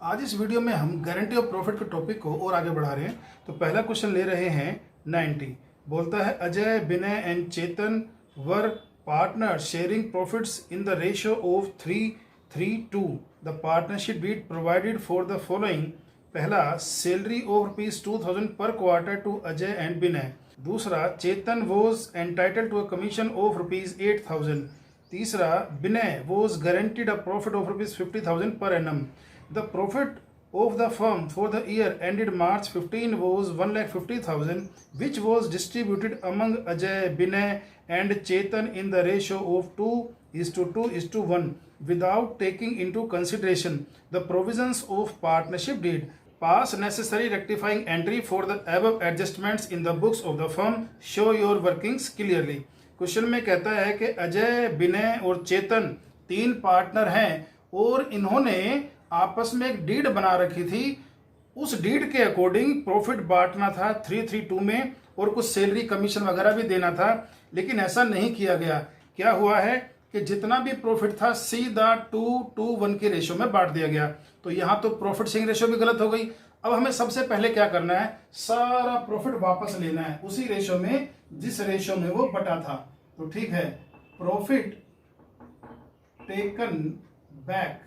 आज इस वीडियो में हम गारंटी ऑफ प्रॉफिट के टॉपिक को और आगे बढ़ा रहे हैं। तो पहला क्वेश्चन ले रहे हैं 90। बोलता है Ajay, Vinay and Chetan were partner sharing profits in the ratio of 3:3:2। The partnership deed provided for the following. पहला, salary of ₹2000 per quarter to Ajay and Vinay. दूसरा, Chetan was entitled to a commission of ₹8000। तीसरा, Vinay was guaranteed a profit of ₹50,000 per annum. The profit of the firm for the year ended March 15 was 1,50,000, which was distributed among Ajay, Binay and Chetan in the ratio of 2:2:1 without taking into consideration the provisions of partnership deed. Pass necessary rectifying entry for the above adjustments in the books of the firm. Show your workings clearly. Question में कहता है कि अजय, विनय और चेतन 3 partner हैं और इन्होंने आपस में एक डीड बना रखी थी। उस डीड के अकॉर्डिंग प्रॉफिट बांटना था 3:3:2 में और कुछ सैलरी कमीशन वगैरह भी देना था, लेकिन ऐसा नहीं किया गया। क्या हुआ है कि जितना भी प्रॉफिट था सीधा 2:1 के रेशियो में बांट दिया गया। तो यहाँ तो प्रॉफिट शेयरिंग रेशियो भी गलत हो गई। अब हमें सबसे पहले क्या करना है, सारा प्रॉफिट वापस लेना है उसी रेशियो में जिस रेशियो में वो बटा था। तो ठीक है, प्रॉफिट टेकन बैक,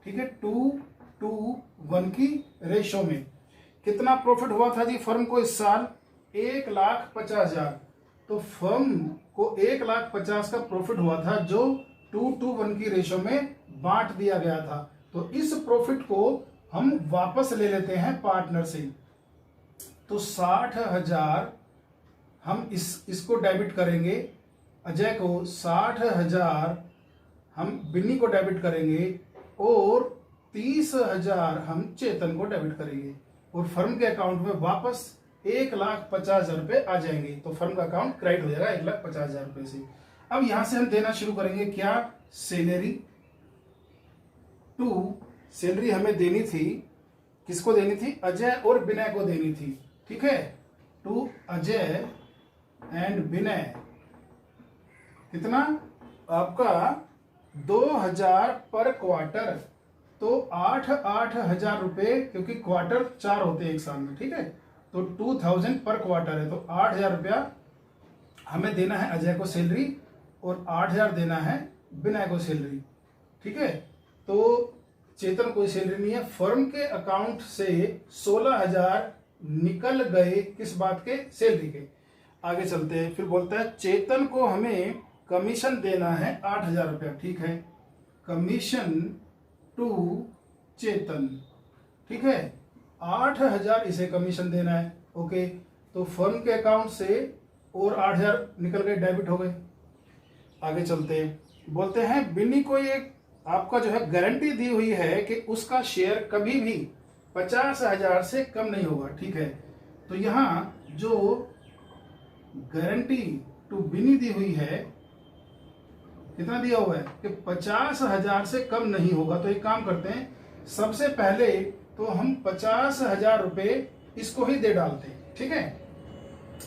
ठीक है, 2:1 की रेशो में कितना प्रॉफिट हुआ था जी फर्म को इस साल? 1,50,000। तो फर्म को 1,50,000 का प्रॉफिट हुआ था जो 2:1 की रेशो में बांट दिया गया था। तो इस प्रॉफिट को हम वापस ले लेते हैं पार्टनर से। तो 60,000 हम इसको डेबिट करेंगे, अजय को 60,000 हम बिन्नी को डेबिट करेंगे और 30,000 हम चेतन को डेबिट करेंगे और फर्म के अकाउंट में वापस 1,50,000 रुपए आ जाएंगे। तो फर्म का अकाउंट क्रेडिट हो जाएगा 1,50,000 रुपए से। अब यहां से हम देना शुरू करेंगे क्या, सैलरी टू। सैलरी हमें देनी थी, किसको देनी थी? अजय और विनय को देनी थी, ठीक है। टू अजय एंड विनय कितना आपका 2,000 पर क्वार्टर। तो 8,000 रुपए, क्योंकि क्वार्टर 4 होते हैं एक साल में, ठीक है। तो 2,000 पर क्वार्टर है, तो 8,000 रुपया हमें देना है अजय को सैलरी और 8,000 देना है विनय को सैलरी, ठीक है। तो चेतन कोई सैलरी नहीं है। फर्म के अकाउंट से 16,000 निकल गए, किस बात के? सैलरी के। आगे चलते हैं, फिर बोलता है चेतन को हमें कमीशन देना है 8,000 रुपया, ठीक है। कमीशन टू चेतन, ठीक है, 8,000 इसे कमीशन देना है, ओके। तो फर्म के अकाउंट से और 8,000 निकल गए, डेबिट हो गए। आगे चलते हैं, बोलते हैं बिन्नी को एक आपका जो है गारंटी दी हुई है कि उसका शेयर कभी भी 50,000 से कम नहीं होगा, ठीक है। तो यहां जो गारंटी टू बिन्नी दी हुई है, कितना दिया हुआ है कि 50,000 से कम नहीं होगा। तो एक काम करते हैं, सबसे पहले तो हम 50,000 रुपए इसको ही दे डालते हैं, ठीक है।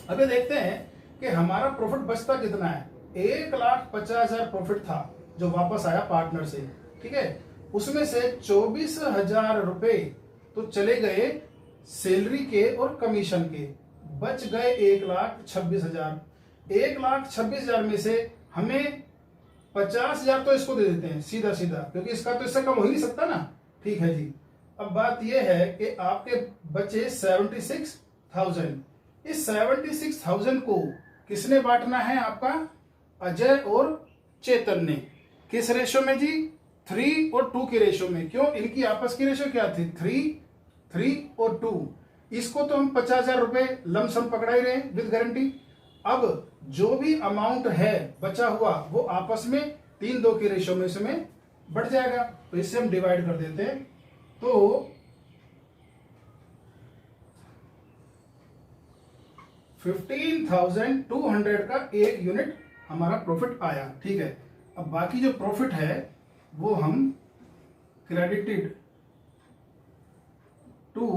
अभी देखते हैं कि हमारा प्रॉफिट बचता कितना है। 1,50,000 प्रॉफिट था जो वापस आया पार्टनर से, ठीक है। उसमें से 24,000 रुपए तो चले गए सैलरी के और कमीशन के, बच गए 1,26,000। 1,26,000 में से हमें 50,000 तो इसको दे देते हैं सीधा सीधा, क्योंकि इसका तो इससे कम हो ही नहीं सकता ना, ठीक है जी। अब बात यह है कि आपके बचे 76,000। इस 76,000 को किसने बांटना है? आपका अजय और चेतन ने। किस रेशो में जी? 3 और 2 के रेशो में। क्यों? इनकी आपस की रेशो क्या थी? 3 और 2। इसको तो हम 50,000 रुपए लमसम पकड़ा ही रहे विद गारंटी। अब जो भी अमाउंट है बचा हुआ वो आपस में 3:2 के रेशो में इसमें बढ़ जाएगा। तो इससे हम डिवाइड कर देते हैं। तो 15,200 का 1 यूनिट हमारा प्रॉफिट आया, ठीक है। अब बाकी जो प्रॉफिट है वो हम क्रेडिटेड टू,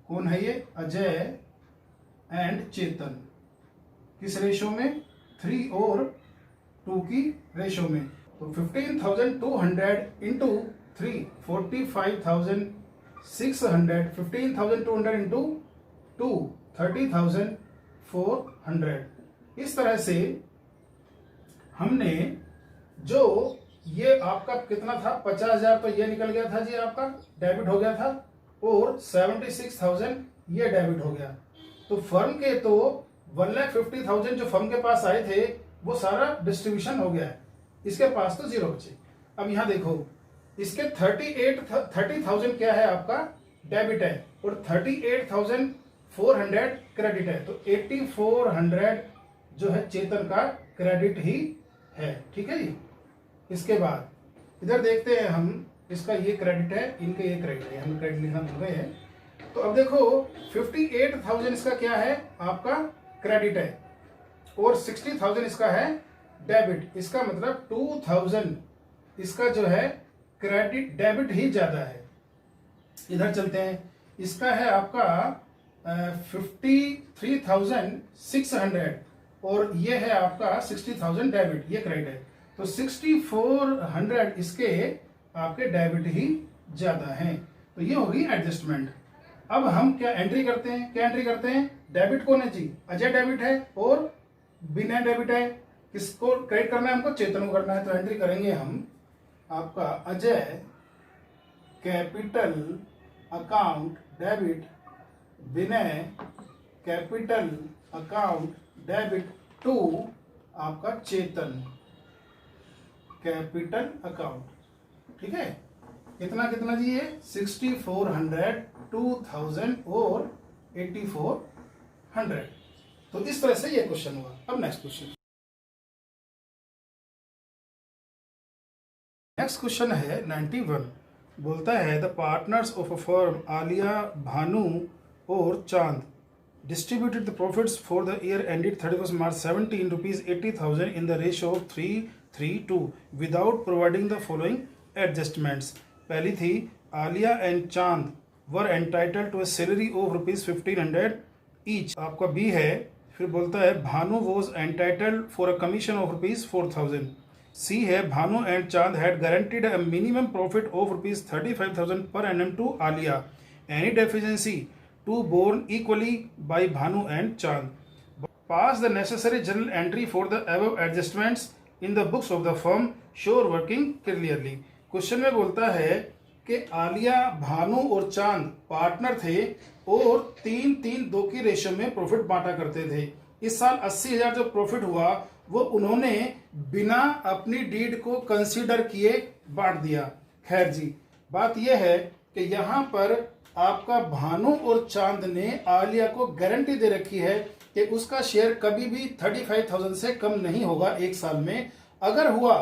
कौन है ये? अजय एंड चेतन। किस रेशो में? 3 और 2 की रेशो में। तो 15,200 इंटू 45,600, 15,200 इंटू 2, 30,400। इस तरह से हमने जो ये आपका कितना था 50,000, तो ये निकल गया था जी, आपका डेबिट हो गया था, और 76,000 ये डेबिट हो गया। तो फर्म के तो 1,50,000 जो फर्म के पास आए थे वो सारा डिस्ट्रीब्यूशन हो गया है, इसके पास तो जीरो बचे। अब यहां देखो, इसके 30,000 क्या है आपका डेबिट है, और 38,400 क्रेडिट है, तो 8,400 जो है चेतन का क्रेडिट ही है। ठीक है जी। इसके बाद इधर देखते हैं हम, इसका ये क्रेडिट है, इनके ये क्रेडिट है, हम क्रेडिट लिखना भूल गए हैं। तो अब देखो 58,000 इसका क्या है आपका क्रेडिट है, और 60,000 इसका है डेबिट। इसका मतलब 2,000 इसका जो है क्रेडिट, डेबिट ही ज्यादा है। इधर चलते हैं, इसका है आपका 53,600, और ये है आपका 60,000 डेबिट, ये क्रेडिट है। तो 6,400 इसके आपके डेबिट ही ज्यादा हैं, तो ये होगी एडजस्टमेंट। अब हम क्या एंट्री करते हैं, डेबिट कौन है जी, अजय डेबिट है, और विनय डेबिट है। किसको क्रेडिट करना है हमको, चेतन को करना है। तो एंट्री करेंगे हम आपका Ajay capital account debit, Vinay capital account debit to आपका चेतन कैपिटल अकाउंट। ठीक है, कितना जी ये 6,400, 2,000 और 8,400। तो इस तरह से ये क्वेश्चन हुआ। अब नेक्स्ट क्वेश्चन है 91। बोलता है the partners of a firm Alia, Bhanu और चांद distributed the profits for the year ended 31st March 17 rupees 80,000 in the ratio of 3:3:2 without providing the following adjustments। पहली थी Alia and Chand were entitled to a salary of rupees 1,500 each, आपका B है। फिर बोलता है Bhanu was entitled for a commission of rupees 4,000। C है Bhanu and Chand had guaranteed a minimum profit of rupees 35,000 per annum to Alia. Any deficiency to borne equally by Bhanu and Chand. Pass the necessary journal entry for the above adjustments in the books of the firm, sure working clearly. Question में बोलता है कि आलिया, भानु और चांद partner थे और 3-3-2 की ratio में प्रॉफिट बांटा करते थे। इस साल 80,000 जो प्रॉफिट हुआ वो उन्होंने बिना अपनी डीड को कंसीडर किए बांट दिया। खैर जी, बात यह है कि यहाँ पर आपका भानु और चांद ने आलिया को गारंटी दे रखी है कि उसका शेयर कभी भी 35,000 से कम नहीं होगा एक साल में। अगर हुआ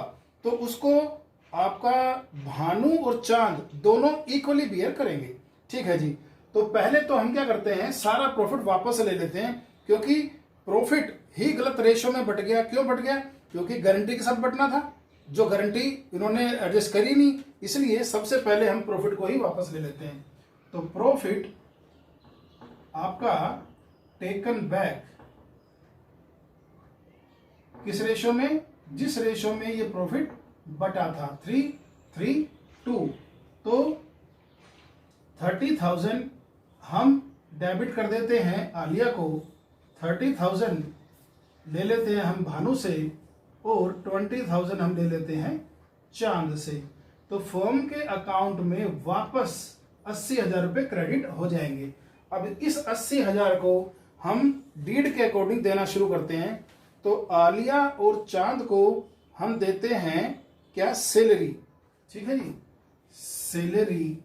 तो उसको आपका भानु और चांद दोनों इक्वली बियर करेंगे। ठीक है जी। तो पहले तो हम क्या करते हैं, सारा प्रॉफिट वापस ले लेते हैं, क्योंकि प्रॉफिट ही गलत रेशियो में बट गया। क्यों बट गया? क्योंकि गारंटी के साथ बटना था, जो गारंटी इन्होंने एडजस्ट करी नहीं, इसलिए सबसे पहले हम प्रॉफिट को ही वापस ले लेते हैं। तो प्रॉफिट आपका टेकन बैक किस रेशियो में, जिस रेशियो में ये प्रॉफिट बटा था 3:3:2। तो 30,000 हम डेबिट कर देते हैं आलिया को, 30,000 ले लेते हैं हम भानु से, और 20,000 हम ले लेते हैं चांद से। तो फर्म के अकाउंट में वापस 80,000 रुपये क्रेडिट हो जाएंगे। अब इस 80,000 को हम डीड के अकॉर्डिंग देना शुरू करते हैं। तो आलिया और चांद को हम देते हैं क्या, सैलरी। ठीक है जी, सैलरी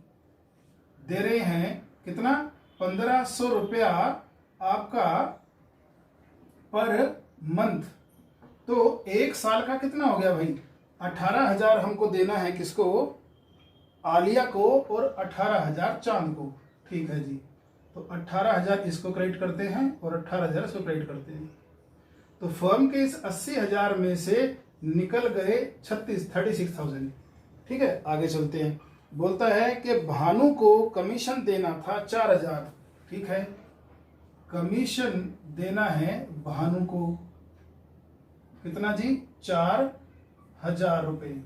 दे रहे हैं कितना, 1,500 रुपया आपका पर मंथ। तो एक साल का कितना हो गया भाई, 18,000 हमको देना है किसको, आलिया को, और 18,000 चांद को। ठीक है जी। तो 18,000 इसको क्रेडिट करते हैं और 18,000 इसको क्रेडिट करते हैं। तो फर्म के इस 80,000 में से निकल गए 36,000। ठीक है, आगे चलते हैं। बोलता है कि भानु को कमीशन देना था 4,000। ठीक है, कमीशन देना है भानु को कितना जी, 4,000 रुपये।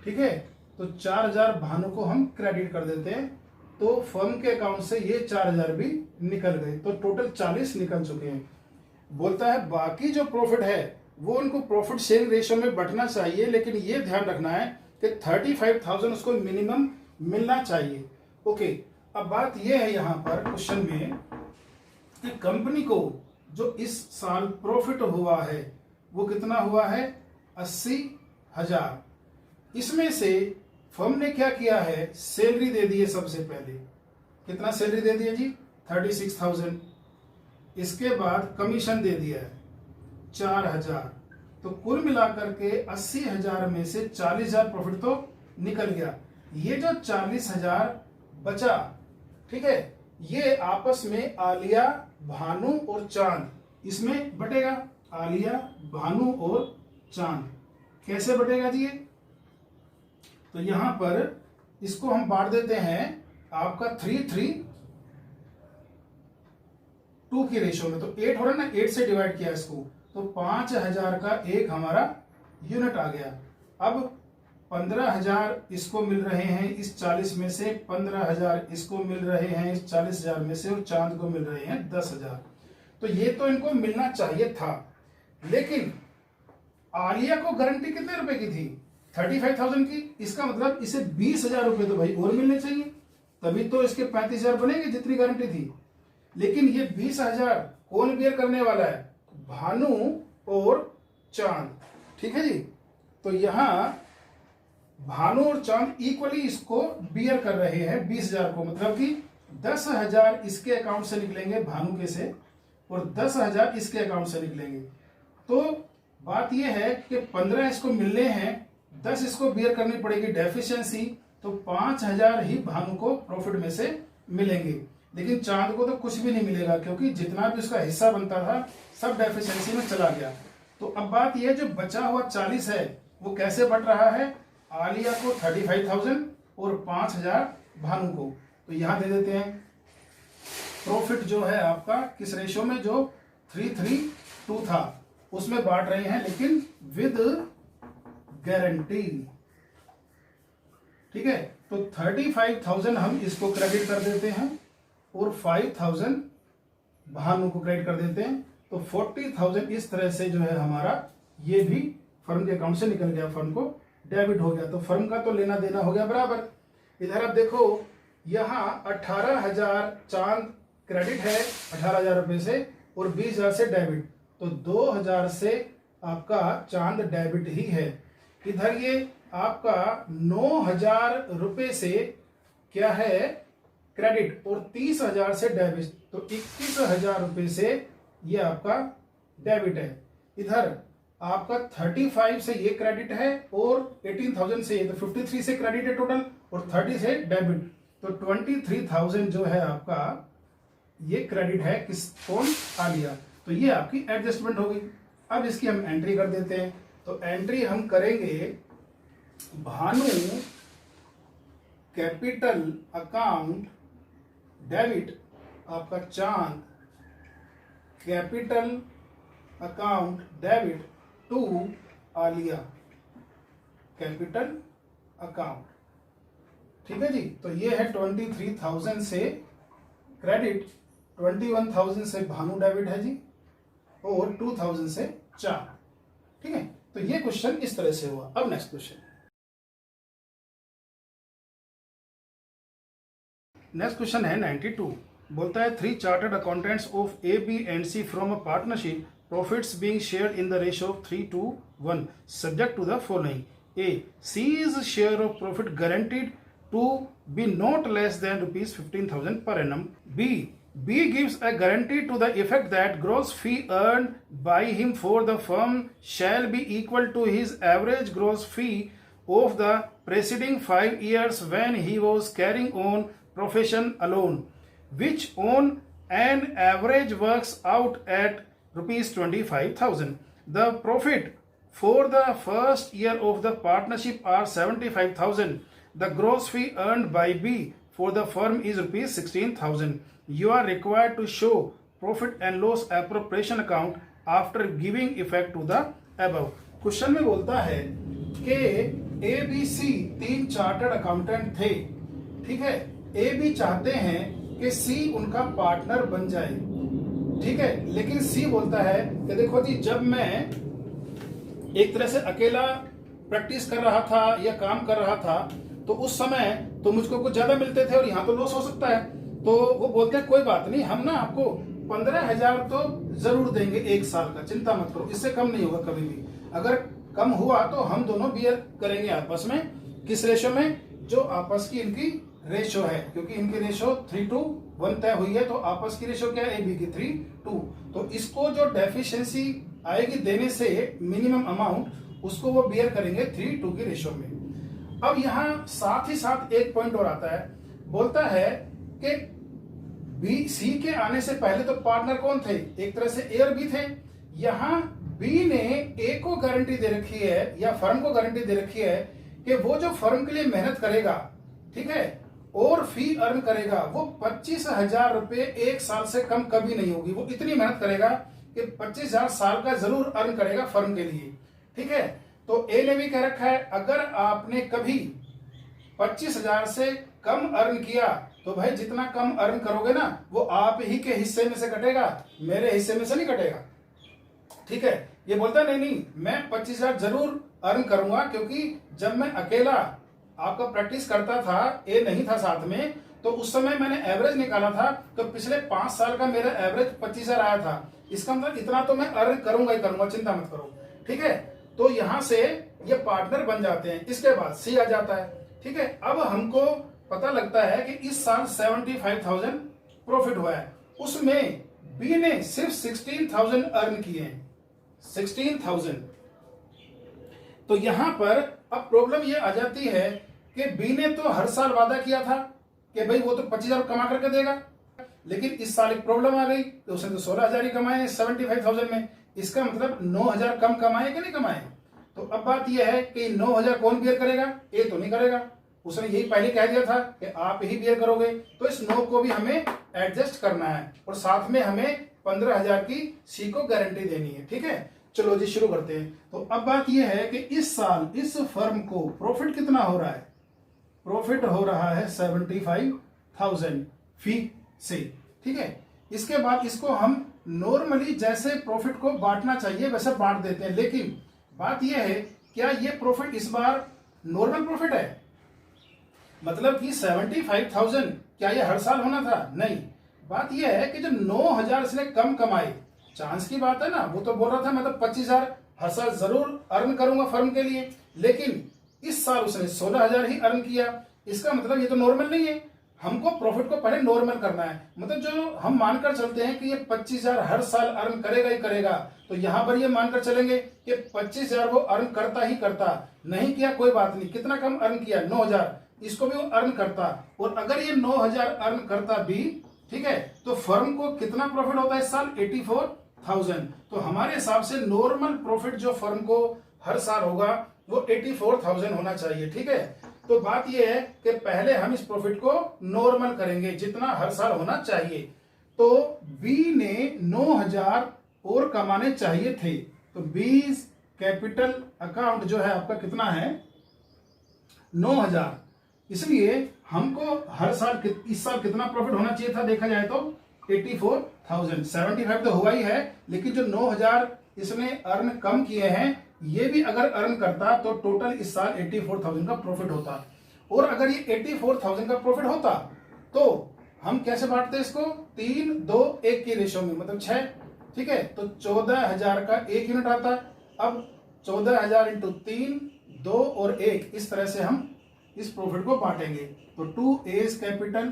ठीक है, तो 4000 भानु को हम क्रेडिट कर देते हैं, तो फर्म के अकाउंट से ये 4000 भी निकल गए, तो टोटल 40 निकल चुके हैं। बोलता है बाकी जो प्रॉफिट है वो उनको प्रॉफिट शेयरिंग रेशियो में बंटना चाहिए, लेकिन ये ध्यान रखना है कि 35,000 उसको मिनिमम मिलना चाहिए। ओके, अब बात ये है यहाँ पर क्वेश्चन में कि कंपनी को जो इस साल प्रॉफिट हुआ है वो कितना हुआ है, 80,000। इसमें से फर्म ने क्या किया है, सैलरी दे दी है। सबसे पहले कितना सैलरी दे दिया जी, 36,000। इसके बाद कमीशन दे दिया है 4,000। तो कुल मिलाकर के 80,000 में से 40,000 प्रॉफिट तो निकल गया। ये जो 40,000 बचा, ठीक है, ये आपस में आलिया, भानु और चांद इसमें बटेगा। आलिया, भानु और चांद कैसे बटेगा जी ये, तो यहां पर इसको हम बांट देते हैं आपका 3:3:2 की रेशियो में। तो 8 हो रहा है ना, 8 से डिवाइड किया इसको, तो 5,000 का एक हमारा यूनिट आ गया। अब 15,000 इसको मिल रहे हैं इस 40 में से, 15,000 इसको मिल रहे हैं इस 40,000 में से, और चांद को मिल रहे हैं 10,000। तो ये तो इनको मिलना चाहिए था, लेकिन आलिया को गारंटी कितने रुपए की थी, 35,000 की। इसका मतलब इसे 20,000 रुपए तो भाई और मिलने चाहिए, तभी तो इसके 35,000 बनेंगे जितनी गारंटी थी। लेकिन ये 20,000 कौन बेयर करने वाला है, भानु और चांद, ठीक है जी। तो यहां भानु और चांद इक्वली इसको बियर कर रहे हैं 20,000 को, मतलब कि 10,000 इसके अकाउंट से निकलेंगे भानु के से, और 10,000 इसके अकाउंट से निकलेंगे। तो बात यह है कि 15 इसको मिलने हैं, 10 इसको बियर करनी पड़ेगी डेफिशिएंसी, तो 5,000 ही भानु को प्रॉफिट में से मिलेंगे। लेकिन चांद को तो कुछ भी नहीं मिलेगा, क्योंकि जितना भी उसका हिस्सा बनता था सब डेफिशिएंसी में चला गया। तो अब बात यह, जो बचा हुआ 40 है वो कैसे बट रहा है, आलिया को 35,000 और 5,000 भानु को। तो यहां दे देते हैं प्रॉफिट जो है आपका किस रेशियो में, जो 3:3:2 था उसमें बांट रहे हैं, लेकिन विद गारंटी, ठीक है। तो 35,000 हम इसको क्रेडिट कर देते हैं और 5,000 भानु को क्रेडिट कर देते हैं, तो 40,000 इस तरह से जो है हमारा ये भी फर्म के अकाउंट से निकल गया, फर्म को डेबिट हो गया। तो फर्म का तो लेना देना हो गया बराबर। इधर आप देखो, यहां 18,000 चांद क्रेडिट है 18,000 रुपए से, और 20,000 से डेबिट, तो 2,000 से आपका चांद डेबिट ही है। इधर ये आपका 9,000 रुपए से क्या है क्रेडिट, और 30,000 से डेबिट, तो 21,000 रुपए से ये आपका डेबिट है। इधर आपका 35 से ये क्रेडिट है, और 18,000 से ये, तो 53 से क्रेडिट है टोटल, और 30 से डेबिट, तो 23,000 जो है आपका ये क्रेडिट है किस, कौन, आलिया। तो ये आपकी एडजस्टमेंट हो गई। अब इसकी हम एंट्री कर देते हैं। तो एंट्री हम करेंगे, भानु कैपिटल अकाउंट डेबिट, आपका Chand capital account debit to Aliya capital account, ठीक है जी। तो ये है 23,000 से क्रेडिट, 21,000 से भानु डेबिट है जी, और 2,000 से चांद, ठीक है। तो ये क्वेश्चन इस तरह से हुआ। अब नेक्स्ट क्वेश्चन, नेक्स्ट क्वेश्चन है 92। बोलता है 3 chartered accountants of A, B and C from a partnership, profits being shared in the ratio of 3:1 subject to the following. A, C's share of profit guaranteed to be not less than ₹15,000 per annum. B gives a guarantee to the effect that gross fee earned by him for the firm shall be equal to his average gross fee of the preceding 5 years when he was carrying on profession alone, which on an average works out at ₹25,000. The profit for the first year of the partnership are 75,000. The gross fee earned by B for the firm is ₹16,000. You are required to show profit and loss appropriation account after giving effect to the above. Question में बोलता है कि A B C 3 chartered accountant थे, ठीक है। A B चाहते हैं कि सी उनका पार्टनर बन जाए, ठीक है। लेकिन सी बोलता है कि देखो जी, जब मैं एक तरह से अकेला प्रैक्टिस कर रहा था या काम कर रहा था तो उस समय तो मुझको कुछ ज्यादा मिलते थे और यहाँ तो लॉस हो सकता है। तो वो बोलते हैं कोई बात नहीं, हम ना आपको 15,000 तो जरूर देंगे 1 साल का, चिंता मत करो, इससे कम नहीं होगा कभी भी। अगर कम हुआ तो हम दोनों बियर करेंगे आपस में। किस रेशो में? जो आपस की इनकी रेशो है, क्योंकि इनकी रेशो 3:1 तय हुई है, तो आपस की रेशो क्या है? ए बी की 3:2। तो इसको जो डेफिशिएंसी आएगी देने से मिनिमम अमाउंट, उसको वो बियर करेंगे 3:2 की रेशो में। अब यहां साथ ही साथ एक पॉइंट और आता है, बोलता है कि बी सी के आने से पहले तो पार्टनर कौन थे? एक तरह से ए और बी थे। यहां बी ने ए को गारंटी दे रखी है या फर्म को गारंटी दे रखी है कि वो जो फर्म के लिए मेहनत करेगा, ठीक है, और फी अर्न करेगा, वो 25,000 रुपए 1 साल से कम कभी नहीं होगी। वो इतनी मेहनत करेगा कि 25,000 साल का जरूर अर्न करेगा फर्म के लिए, ठीक है। तो ए ने भी कह रखा है अगर आपने कभी 25,000 से कम अर्न किया तो भाई जितना कम अर्न करोगे ना वो आप ही के हिस्से में से कटेगा, मेरे हिस्से में से नहीं कटेगा, ठीक है। ये बोलता नहीं नहीं, मैं 25,000 जरूर अर्न करूंगा, क्योंकि जब मैं अकेला आपका प्रैक्टिस करता था, ए नहीं था साथ में, तो उस समय मैंने एवरेज निकाला था, तो पिछले 5 साल का मेरा एवरेज 25,000 आया था। इसका मतलब इतना तो मैं अर्न करूंगा ही करूंगा, चिंता मत करो, ठीक है। तो यहां से ये पार्टनर बन जाते हैं। इसके बाद सी आ जाता है, ठीक है। अब हमको पता लगता है कि इस साल 75,000 प्रॉफिट हुआ है, उसमें बी ने सिर्फ 16,000 अर्न किए हैं, 16,000। तो यहां पर अब प्रॉब्लम ये आ जाती है कि बी ने तो हर साल वादा किया था कि भाई वो तो 25,000 कमा करके देगा, लेकिन इस साल एक प्रॉब्लम आ गई तो उसने तो 16,000 ही कमाए 75,000 में। इसका मतलब 9,000 कम कमाए कि नहीं कमाए? तो अब बात यह है कि 9,000 कौन बियर करेगा? ए तो नहीं करेगा, उसने यही पहले कह दिया था कि आप ही बियर करोगे। तो इस 9 को भी हमें एडजस्ट करना है और साथ में हमें 15,000 की सी को गारंटी देनी है, ठीक है। चलो जी शुरू करते हैं। तो अब बात यह है कि इस साल इस फर्म को प्रॉफिट कितना हो रहा है? प्रॉफिट हो रहा है 75,000 फी से, ठीक है। इसके बाद इसको हम नॉर्मली जैसे प्रॉफिट को बांटना चाहिए वैसे बांट देते हैं, लेकिन बात यह है क्या ये प्रॉफिट इस बार नॉर्मल प्रॉफिट है? मतलब कि 75,000 क्या ये हर साल होना था? नहीं। बात यह है कि जो 9,000 इसने कम कमाए, चांस की बात है ना, वो तो बोल रहा था मतलब 25,000 हर साल जरूर अर्न करूंगा फर्म के लिए, लेकिन इस साल उसने 16,000 ही अर्न किया। इसका मतलब ये तो नॉर्मल नहीं है, हमको प्रॉफिट को पहले नॉर्मल करना है। मतलब जो हम मानकर चलते हैं कि ये 25,000 हर साल अर्न करेगा ही करेगा, तो यहां पर ये मानकर चलेंगे कि 25,000 वो अर्न करता ही करता, नहीं किया कोई बात नहीं, कितना कम अर्न किया? 9,000, इसको भी वो अर्न करता। और अगर ये 9,000 अर्न करता भी, ठीक है, तो फर्म को कितना प्रॉफिट होता है इस साल? 84,000। तो हमारे हिसाब से नॉर्मल प्रॉफिट जो फर्म को हर साल होगा वो 84,000 होना चाहिए, ठीक है। तो बात यह है कि पहले हम इस प्रॉफिट को नॉर्मल करेंगे जितना हर साल होना चाहिए। तो बी ने 9,000 और कमाने चाहिए थे, तो बी कैपिटल अकाउंट जो है आपका कितना है? 9,000। इसलिए हमको हर साल इस साल कितना प्रॉफिट होना चाहिए था देखा जाए तो 84,000। 75 तो हुआ ही है, लेकिन जो 9,000 इसने अर्न कम किए हैं, ये भी अगर अर्न करता तो टोटल इस साल 84,000 का प्रॉफिट होता। और अगर ये 84,000 का प्रॉफिट होता तो हम कैसे बांटते इसको? 3-2-1 की रेशो में, मतलब 6, ठीक है। तो 14,000 का 1 यूनिट आता। अब 14,000 इंटू 3, 2 और 1, इस तरह से हम इस प्रॉफिट को बांटेंगे। तो 2A's capital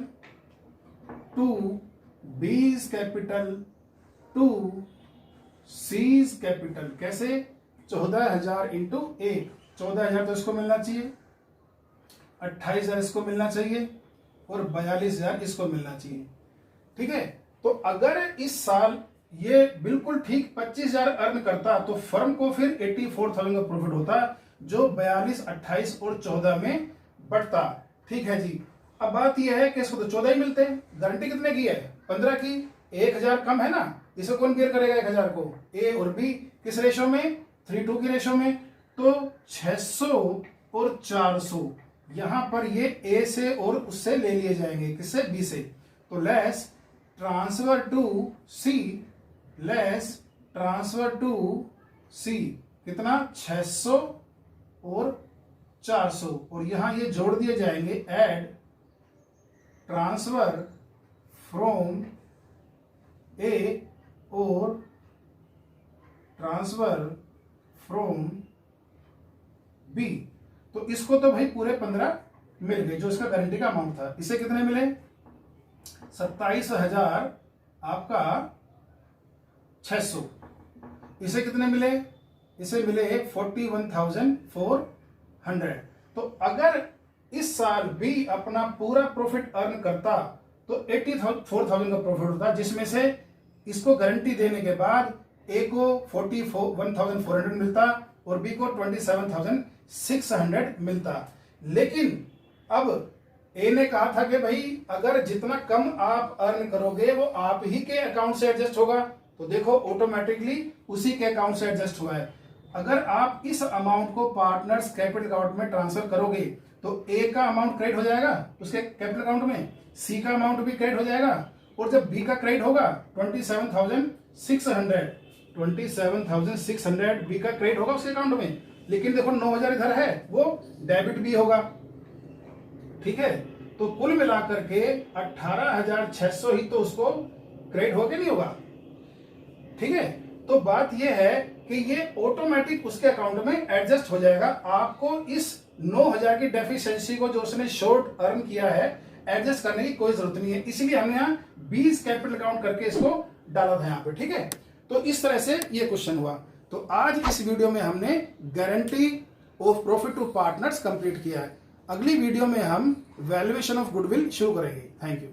2 B's capital 2 C's capital, कैसे? 14,000 इंटू 1, 14,000 तो इसको मिलना चाहिए, 28,000 इसको मिलना चाहिए और 42,000 इसको मिलना चाहिए, ठीक है। तो अगर इस साल ये बिल्कुल ठीक 25,000 अर्न करता तो फर्म को फिर 84,000 का प्रॉफिट होता, जो 42, 28 और 14 में बढ़ता, ठीक है जी। अब बात यह है कि इसको तो 14 ही मिलते हैं, गारंटी कितने की है? 15 की। 1,000 कम है ना, इसे कौन बियर करेगा 1,000 को? ए और बी। किस रेशो में? 3:2 की रेशो में। तो 600 और 400, यहां पर ये ए से और उससे ले लिए जाएंगे, किससे, बी से। तो less transfer to C, less transfer to C कितना, 600 और 400, और यहां ये जोड़ दिए जाएंगे, एड ट्रांसफर फ्रॉम ए और ट्रांसफर फ्रॉम बी। तो इसको तो भाई पूरे 15 मिल गए, जो इसका गारंटी का अमाउंट था। इसे कितने मिले, 27,000 आपका 600। इसे कितने मिले, इसे मिले 41,400। तो अगर इस साल बी अपना पूरा प्रॉफिट अर्न करता तो 84,000 का प्रॉफिट होता, जिसमें से इसको गारंटी देने के बाद ए को 41,400 मिलता और बी को 27,600 मिलता। लेकिन अब ए ने कहा था कि भाई अगर जितना कम आप अर्न करोगे वो आप ही के अकाउंट से एडजस्ट होगा, तो देखो ऑटोमेटिकली उसी के अकाउंट से एडजस्ट हुआ है। अगर आप इस अमाउंट को पार्टनर्स कैपिटल अकाउंट में ट्रांसफर करोगे तो ए का अमाउंट क्रेडिट हो जाएगा उसके कैपिटल अकाउंट में, सी का अमाउंट भी क्रेडिट हो जाएगा, और जब बी का क्रेडिट होगा 27,600 बी का क्रेडिट होगा उसके अकाउंट में। लेकिन देखो 9,000 इधर है, वो डेबिट भी होगा, ठीक है। तो कुल मिलाकर के 18,600 ही तो उसको क्रेडिट होगा, नहीं होगा, ठीक है। तो बात यह है कि ये ऑटोमेटिक उसके अकाउंट में एडजस्ट हो जाएगा। आपको इस 9,000 की डेफिशिएंसी को जो उसने शॉर्ट अर्न किया है एडजस्ट करने की कोई जरूरत नहीं है, इसीलिए हमने यहाँ 20 कैपिटल अकाउंट करके इसको डाला था यहाँ पे, ठीक है। तो इस तरह से ये क्वेश्चन हुआ। तो आज इस वीडियो में हमने guarantee of profit to partners complete किया है। अगली वीडियो में हम वैल्यूएशन ऑफ गुडविल शुरू करेंगे। Thank you.